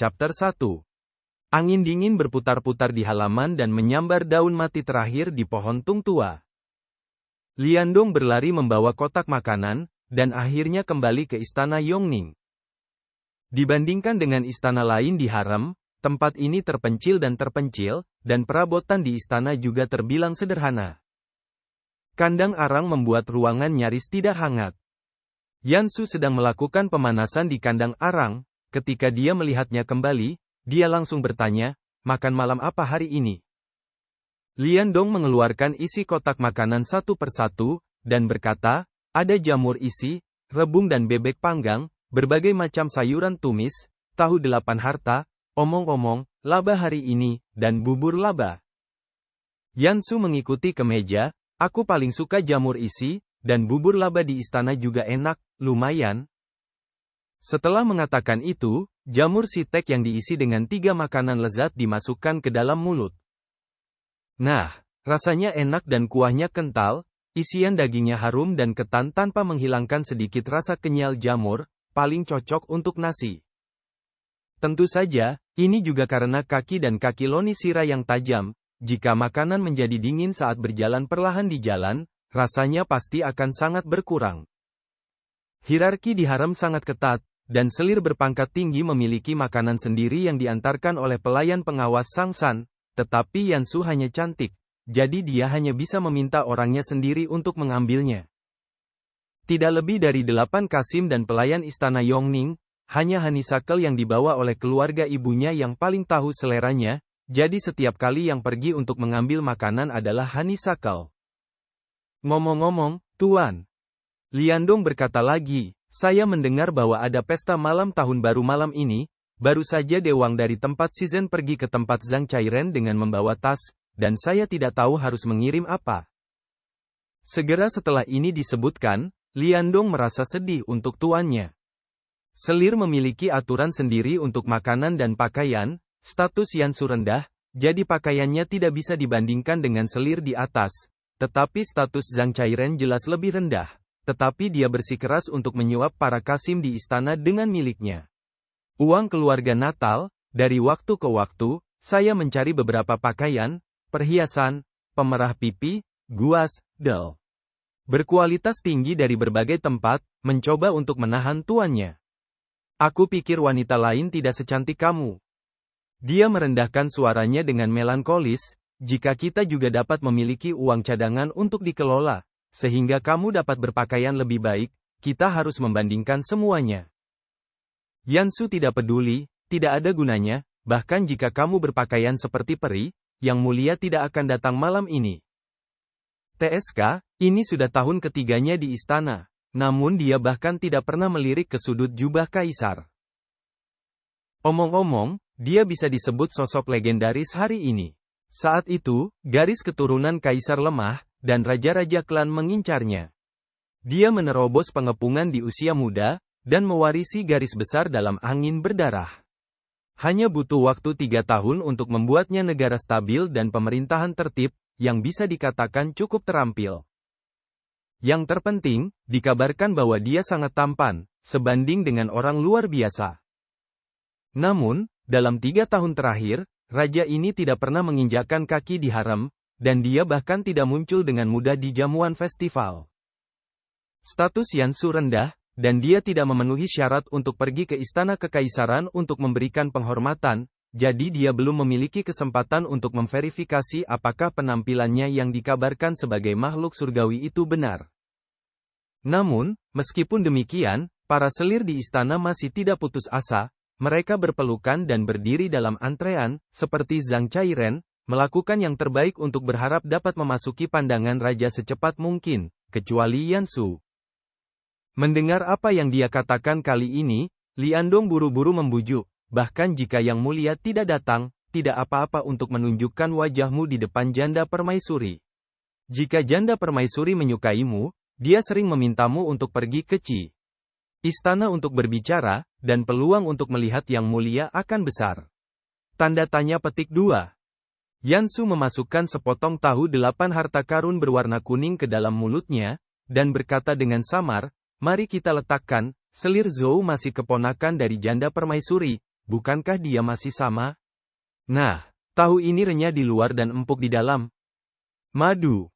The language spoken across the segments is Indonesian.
Chapter 1. Angin dingin berputar-putar di halaman dan menyambar daun mati terakhir di pohon tung tua. Liandong berlari membawa kotak makanan, dan akhirnya kembali ke istana Yongning. Dibandingkan dengan istana lain di harem, tempat ini terpencil, dan perabotan di istana juga terbilang sederhana. Kandang arang membuat ruangan nyaris tidak hangat. Yansu sedang melakukan pemanasan di kandang arang. Ketika dia melihatnya kembali, dia langsung bertanya, "Makan malam apa hari ini?" Liandong mengeluarkan isi kotak makanan satu persatu, dan berkata, "Ada jamur isi, rebung dan bebek panggang, berbagai macam sayuran tumis, tahu 8 harta, omong-omong, laba hari ini, dan bubur laba." Yansu mengikuti ke meja, "Aku paling suka jamur isi, dan bubur laba di istana juga enak, lumayan." Setelah mengatakan itu, jamur sitek yang diisi dengan 3 makanan lezat dimasukkan ke dalam mulut. Nah, rasanya enak dan kuahnya kental, isian dagingnya harum dan ketan tanpa menghilangkan sedikit rasa kenyal jamur, paling cocok untuk nasi. Tentu saja, ini juga karena kaki dan kaki Loni Sira yang tajam. Jika makanan menjadi dingin saat berjalan perlahan di jalan, rasanya pasti akan sangat berkurang. Hierarki di harem sangat ketat, dan selir berpangkat tinggi memiliki makanan sendiri yang diantarkan oleh pelayan pengawas Sang San, tetapi Yansu hanya cantik, jadi dia hanya bisa meminta orangnya sendiri untuk mengambilnya. Tidak lebih dari 8 kasim dan pelayan istana Yongning, hanya honeysuckle yang dibawa oleh keluarga ibunya yang paling tahu seleranya, jadi setiap kali yang pergi untuk mengambil makanan adalah honeysuckle. "Ngomong-ngomong, Tuan," Liandong berkata lagi, "saya mendengar bahwa ada pesta malam tahun baru malam ini. Baru saja Dewang dari tempat Shizen pergi ke tempat Zhang Chairen dengan membawa tas, dan saya tidak tahu harus mengirim apa." Segera setelah ini disebutkan, Liandong merasa sedih untuk tuannya. Selir memiliki aturan sendiri untuk makanan dan pakaian, status Yansu rendah, jadi pakaiannya tidak bisa dibandingkan dengan selir di atas, tetapi status Zhang Chairen jelas lebih rendah. Tetapi dia bersikeras untuk menyuap para kasim di istana dengan miliknya. "Uang keluarga Natal, dari waktu ke waktu, saya mencari beberapa pakaian, perhiasan, pemerah pipi, guas, del berkualitas tinggi dari berbagai tempat, mencoba untuk menahan tuannya. Aku pikir wanita lain tidak secantik kamu." Dia merendahkan suaranya dengan melankolis, "Jika kita juga dapat memiliki uang cadangan untuk dikelola, sehingga kamu dapat berpakaian lebih baik, kita harus membandingkan semuanya." Yansu tidak peduli, tidak ada gunanya, bahkan jika kamu berpakaian seperti peri, Yang Mulia tidak akan datang malam ini. TSK, ini sudah tahun ketiganya di istana, namun dia bahkan tidak pernah melirik ke sudut jubah kaisar. Omong-omong, dia bisa disebut sosok legendaris hari ini. Saat itu, garis keturunan kaisar lemah, dan raja-raja klan mengincarnya. Dia menerobos pengepungan di usia muda, dan mewarisi garis besar dalam angin berdarah. Hanya butuh waktu 3 tahun untuk membuatnya negara stabil dan pemerintahan tertib, yang bisa dikatakan cukup terampil. Yang terpenting, dikabarkan bahwa dia sangat tampan, sebanding dengan orang luar biasa. Namun, dalam 3 tahun terakhir, raja ini tidak pernah menginjakkan kaki di harem, dan dia bahkan tidak muncul dengan mudah di jamuan festival. Status Yansu rendah, dan dia tidak memenuhi syarat untuk pergi ke istana kekaisaran untuk memberikan penghormatan, jadi dia belum memiliki kesempatan untuk memverifikasi apakah penampilannya yang dikabarkan sebagai makhluk surgawi itu benar. Namun, meskipun demikian, para selir di istana masih tidak putus asa, mereka berpelukan dan berdiri dalam antrean, seperti Zhang Chairen, melakukan yang terbaik untuk berharap dapat memasuki pandangan raja secepat mungkin, kecuali Yansu. Mendengar apa yang dia katakan kali ini, Liandong buru-buru membujuk, "Bahkan jika Yang Mulia tidak datang, tidak apa-apa untuk menunjukkan wajahmu di depan janda permaisuri. Jika janda permaisuri menyukaimu, dia sering memintamu untuk pergi ke istana untuk berbicara, dan peluang untuk melihat Yang Mulia akan besar." Tanda tanya petik 2. Yansu memasukkan sepotong tahu 8 harta karun berwarna kuning ke dalam mulutnya, dan berkata dengan samar, "Mari kita letakkan, selir Zhou masih keponakan dari janda permaisuri, bukankah dia masih sama? Nah, tahu ini renyah di luar dan empuk di dalam. Madu.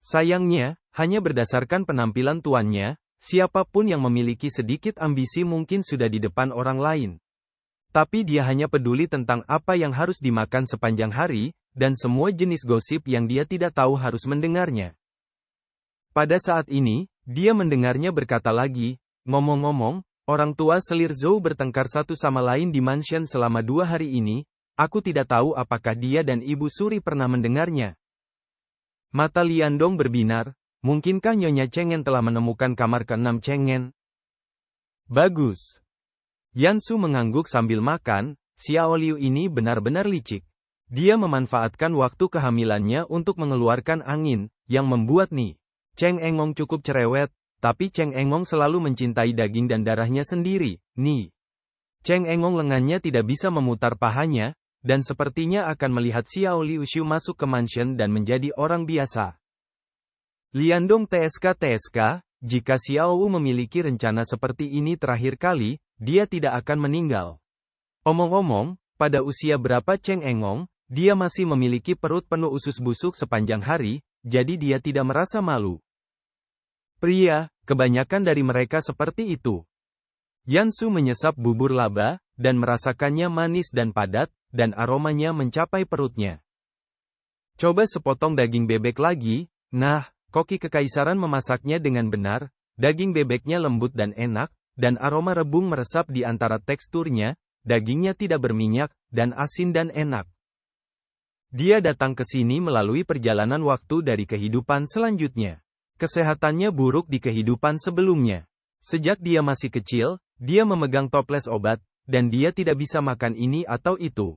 Sayangnya, hanya berdasarkan penampilan tuannya, siapapun yang memiliki sedikit ambisi mungkin sudah di depan orang lain. Tapi dia hanya peduli tentang apa yang harus dimakan sepanjang hari, dan semua jenis gosip yang dia tidak tahu harus mendengarnya. Pada saat ini, dia mendengarnya berkata lagi, ngomong-ngomong, orang tua selir Zhou bertengkar satu sama lain di mansion selama 2 hari ini, aku tidak tahu apakah dia dan Ibu Suri pernah mendengarnya. Mata Liandong berbinar, mungkinkah Nyonya Chengen telah menemukan kamar ke-6 Chengen? Bagus. Yansu mengangguk sambil makan, Xiao Liu ini benar-benar licik. Dia memanfaatkan waktu kehamilannya untuk mengeluarkan angin, yang membuat Cheng Engong cukup cerewet, tapi Cheng Engong selalu mencintai daging dan darahnya sendiri, Cheng Engong lengannya tidak bisa memutar pahanya, dan sepertinya akan melihat Xiao Liu Xiu masuk ke mansion dan menjadi orang biasa. Liandong TSK, jika Xiao Wu memiliki rencana seperti ini terakhir kali, dia tidak akan meninggal. Omong-omong, pada usia berapa Cheng Engong, dia masih memiliki perut penuh usus busuk sepanjang hari, jadi dia tidak merasa malu. Pria, kebanyakan dari mereka seperti itu. Yansu menyesap bubur laba, dan merasakannya manis dan padat, dan aromanya mencapai perutnya. Coba sepotong daging bebek lagi, nah, koki kekaisaran memasaknya dengan benar, daging bebeknya lembut dan enak, dan aroma rebung meresap di antara teksturnya, dagingnya tidak berminyak, dan asin dan enak. Dia datang ke sini melalui perjalanan waktu dari kehidupan selanjutnya. Kesehatannya buruk di kehidupan sebelumnya. Sejak dia masih kecil, dia memegang toples obat, dan dia tidak bisa makan ini atau itu.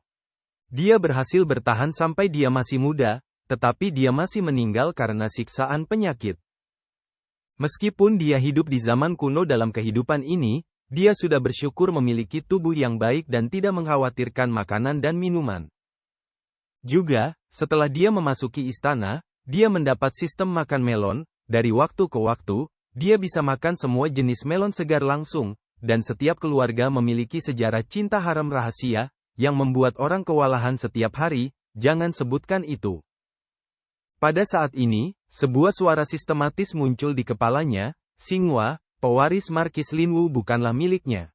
Dia berhasil bertahan sampai dia masih muda, tetapi dia masih meninggal karena siksaan penyakit. Meskipun dia hidup di zaman kuno dalam kehidupan ini, dia sudah bersyukur memiliki tubuh yang baik dan tidak mengkhawatirkan makanan dan minuman. Juga, setelah dia memasuki istana, dia mendapat sistem makan melon, dari waktu ke waktu, dia bisa makan semua jenis melon segar langsung, dan setiap keluarga memiliki sejarah cinta haram rahasia, yang membuat orang kewalahan setiap hari, jangan sebutkan itu. Pada saat ini, sebuah suara sistematis muncul di kepalanya, Xinghua, pewaris Markis Linwu bukanlah miliknya.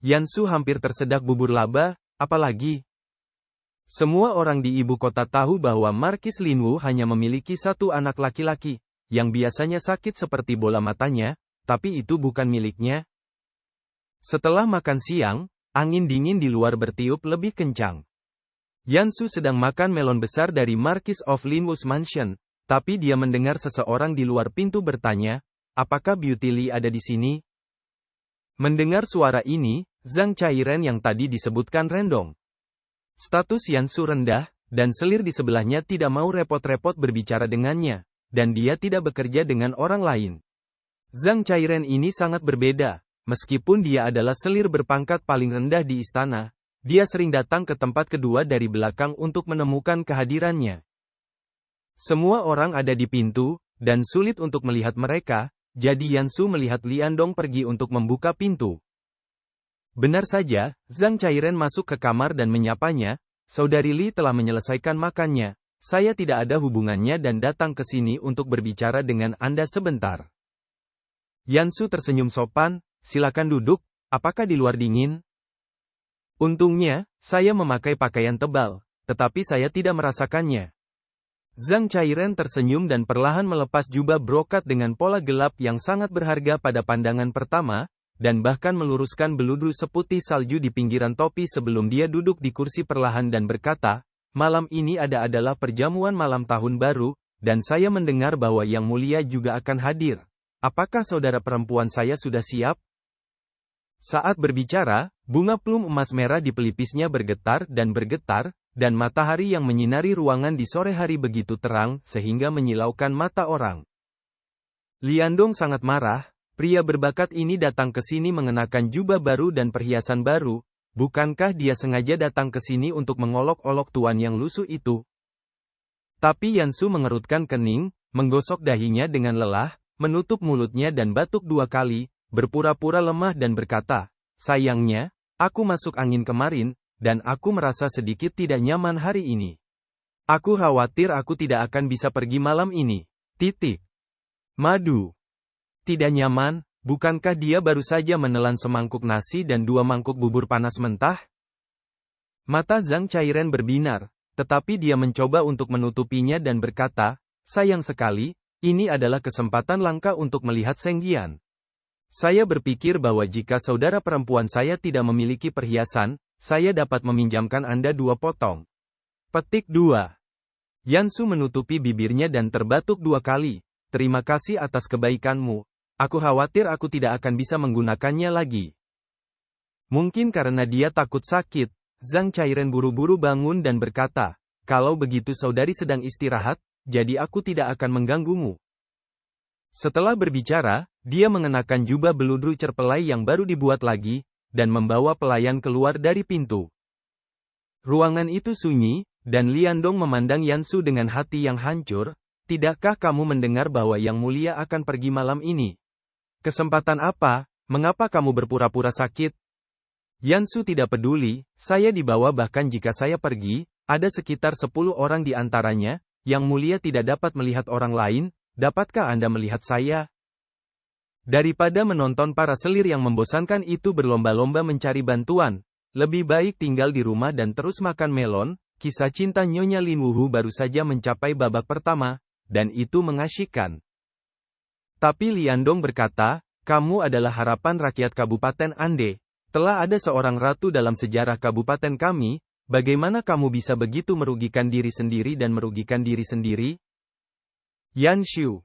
Yansu hampir tersedak bubur laba, apalagi. Semua orang di ibu kota tahu bahwa Markis Linwu hanya memiliki satu anak laki-laki, yang biasanya sakit seperti bola matanya, tapi itu bukan miliknya. Setelah makan siang, angin dingin di luar bertiup lebih kencang. Yansu sedang makan melon besar dari Marquis of Linwu's Mansion, tapi dia mendengar seseorang di luar pintu bertanya, apakah Beauty Lee ada di sini? Mendengar suara ini, Zhang Chairen yang tadi disebutkan rendong. Status Yansu rendah, dan selir di sebelahnya tidak mau repot-repot berbicara dengannya, dan dia tidak bekerja dengan orang lain. Zhang Chairen ini sangat berbeda, meskipun dia adalah selir berpangkat paling rendah di istana, dia sering datang ke tempat kedua dari belakang untuk menemukan kehadirannya. Semua orang ada di pintu, dan sulit untuk melihat mereka, jadi Yansu melihat Liandong pergi untuk membuka pintu. Benar saja, Zhang Chairen masuk ke kamar dan menyapanya, Saudari Li telah menyelesaikan makannya, saya tidak ada hubungannya dan datang ke sini untuk berbicara dengan Anda sebentar. Yansu tersenyum sopan, silakan duduk, apakah di luar dingin? Untungnya, saya memakai pakaian tebal, tetapi saya tidak merasakannya. Zhang Chairen tersenyum dan perlahan melepas jubah brokat dengan pola gelap yang sangat berharga pada pandangan pertama, dan bahkan meluruskan beludru seputih salju di pinggiran topi sebelum dia duduk di kursi perlahan dan berkata, malam ini adalah perjamuan malam tahun baru, dan saya mendengar bahwa Yang Mulia juga akan hadir. Apakah saudara perempuan saya sudah siap? Saat berbicara, bunga plum emas merah di pelipisnya bergetar, dan matahari yang menyinari ruangan di sore hari begitu terang, sehingga menyilaukan mata orang. Liandong sangat marah. Pria berbakat ini datang ke sini mengenakan jubah baru dan perhiasan baru, bukankah dia sengaja datang ke sini untuk mengolok-olok tuan yang lusuh itu? Tapi Yansu mengerutkan kening, menggosok dahinya dengan lelah, menutup mulutnya dan batuk 2 kali, berpura-pura lemah dan berkata, sayangnya, Aku masuk angin kemarin, dan aku merasa sedikit tidak nyaman hari ini. Aku khawatir aku tidak akan bisa pergi malam ini. Titik. Madu. Tidak nyaman, bukankah dia baru saja menelan semangkuk nasi dan 2 mangkuk bubur panas mentah? Mata Zhang Chairen berbinar, tetapi dia mencoba untuk menutupinya dan berkata, sayang sekali, ini adalah kesempatan langka untuk melihat Senggian. Saya berpikir bahwa jika saudara perempuan saya tidak memiliki perhiasan, saya dapat meminjamkan Anda 2 potong. Petik 2. Yansu menutupi bibirnya dan terbatuk 2 kali. Terima kasih atas kebaikanmu. Aku khawatir aku tidak akan bisa menggunakannya lagi. Mungkin karena dia takut sakit, Zhang Chairen buru-buru bangun dan berkata, kalau begitu saudari sedang istirahat, jadi aku tidak akan mengganggumu. Setelah berbicara, dia mengenakan jubah beludru cerpelai yang baru dibuat lagi, dan membawa pelayan keluar dari pintu. Ruangan itu sunyi, dan Liandong memandang Yansu dengan hati yang hancur. Tidakkah kamu mendengar bahwa Yang Mulia akan pergi malam ini? Kesempatan apa? Mengapa kamu berpura-pura sakit? Yansu tidak peduli, saya dibawa bahkan jika saya pergi, ada sekitar 10 orang di antaranya, Yang Mulia tidak dapat melihat orang lain. Dapatkah Anda melihat saya? Daripada menonton para selir yang membosankan itu berlomba-lomba mencari bantuan, lebih baik tinggal di rumah dan terus makan melon. Kisah cinta Nyonya Lin Wuhu baru saja mencapai babak pertama, dan itu mengasyikkan. Tapi Liandong berkata, kamu adalah harapan rakyat Kabupaten Ande. Telah ada seorang ratu dalam sejarah kabupaten kami, bagaimana kamu bisa begitu merugikan diri sendiri dan merugikan diri sendiri? Yan Shu.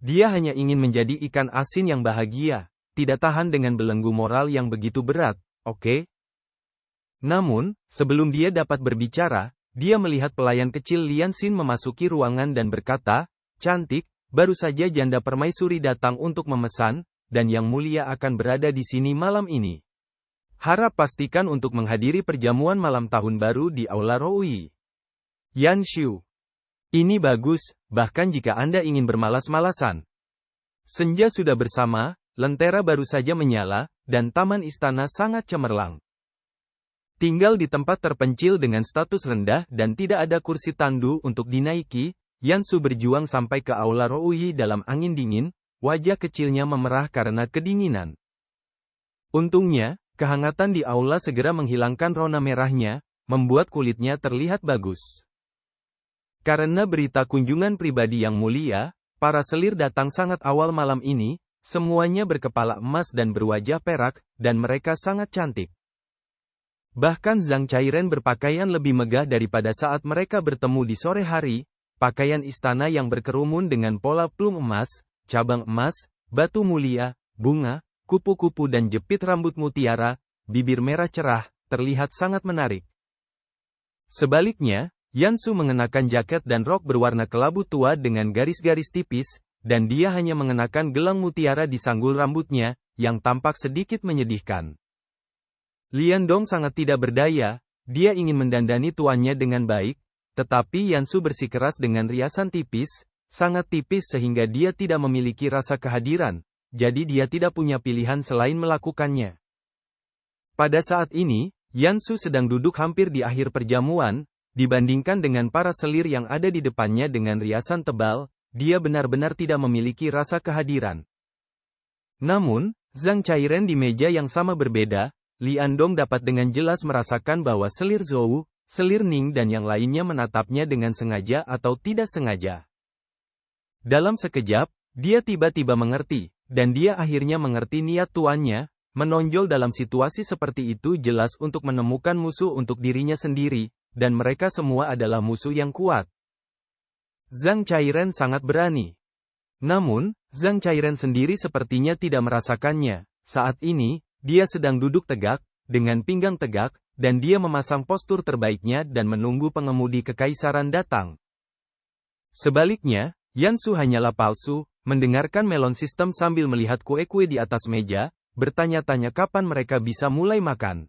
Dia hanya ingin menjadi ikan asin yang bahagia, tidak tahan dengan belenggu moral yang begitu berat, oke? Namun, sebelum dia dapat berbicara, dia melihat pelayan kecil Lian Xin memasuki ruangan dan berkata, cantik, baru saja janda permaisuri datang untuk memesan, dan Yang Mulia akan berada di sini malam ini. Harap pastikan untuk menghadiri perjamuan malam tahun baru di Aula Roui. Yan Shu. Ini bagus, bahkan jika Anda ingin bermalas-malasan. Senja sudah bersama, lentera baru saja menyala, dan taman istana sangat cemerlang. Tinggal di tempat terpencil dengan status rendah dan tidak ada kursi tandu untuk dinaiki, Yansu berjuang sampai ke Aula Roui dalam angin dingin, wajah kecilnya memerah karena kedinginan. Untungnya, kehangatan di aula segera menghilangkan rona merahnya, membuat kulitnya terlihat bagus. Karena berita kunjungan pribadi Yang Mulia, para selir datang sangat awal malam ini, semuanya berkepala emas dan berwajah perak, dan mereka sangat cantik. Bahkan Zhang Chairen berpakaian lebih megah daripada saat mereka bertemu di sore hari, pakaian istana yang berkerumun dengan pola plum emas, cabang emas, batu mulia, bunga, kupu-kupu dan jepit rambut mutiara, bibir merah cerah, terlihat sangat menarik. Sebaliknya, Yansu mengenakan jaket dan rok berwarna kelabu tua dengan garis-garis tipis, dan dia hanya mengenakan gelang mutiara di sanggul rambutnya, yang tampak sedikit menyedihkan. Liandong sangat tidak berdaya, dia ingin mendandani tuannya dengan baik, tetapi Yansu bersikeras dengan riasan tipis, sangat tipis sehingga dia tidak memiliki rasa kehadiran, jadi dia tidak punya pilihan selain melakukannya. Pada saat ini, Yansu sedang duduk hampir di akhir perjamuan. Dibandingkan dengan para selir yang ada di depannya dengan riasan tebal, dia benar-benar tidak memiliki rasa kehadiran. Namun, Zhang Chairen di meja yang sama berbeda, Liandong dapat dengan jelas merasakan bahwa selir Zhou, selir Ning dan yang lainnya menatapnya dengan sengaja atau tidak sengaja. Dalam sekejap, dia tiba-tiba mengerti, dan dia akhirnya mengerti niat tuannya, menonjol dalam situasi seperti itu jelas untuk menemukan musuh untuk dirinya sendiri, dan mereka semua adalah musuh yang kuat. Zhang Chairen sangat berani. Namun, Zhang Chairen sendiri sepertinya tidak merasakannya. Saat ini, dia sedang duduk tegak, dengan pinggang tegak, dan dia memasang postur terbaiknya dan menunggu pengemudi kekaisaran datang. Sebaliknya, Yansu hanyalah palsu, mendengarkan melon sistem sambil melihat kue-kue di atas meja, bertanya-tanya kapan mereka bisa mulai makan.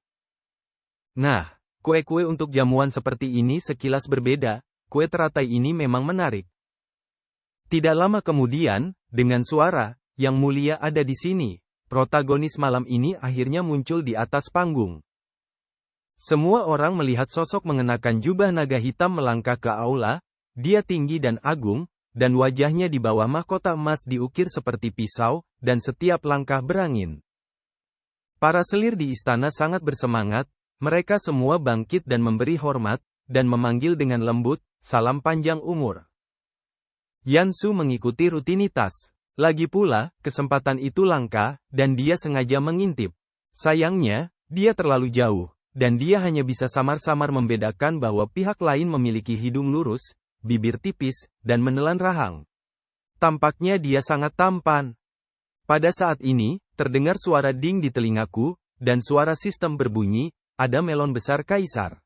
Nah, kue-kue untuk jamuan seperti ini sekilas berbeda, kue teratai ini memang menarik. Tidak lama kemudian, dengan suara, Yang Mulia ada di sini. Protagonis malam ini akhirnya muncul di atas panggung. Semua orang melihat sosok mengenakan jubah naga hitam melangkah ke aula. Dia tinggi dan agung, dan wajahnya di bawah mahkota emas diukir seperti pisau, dan setiap langkah berangin. Para selir di istana sangat bersemangat, mereka semua bangkit dan memberi hormat, dan memanggil dengan lembut, "Salam panjang umur." Yan Su mengikuti rutinitas. Lagi pula, kesempatan itu langka, dan dia sengaja mengintip. Sayangnya, dia terlalu jauh, dan dia hanya bisa samar-samar membedakan bahwa pihak lain memiliki hidung lurus, bibir tipis, dan menelan rahang. Tampaknya dia sangat tampan. Pada saat ini, terdengar suara ding di telingaku, dan suara sistem berbunyi, "Ada melon besar kaisar."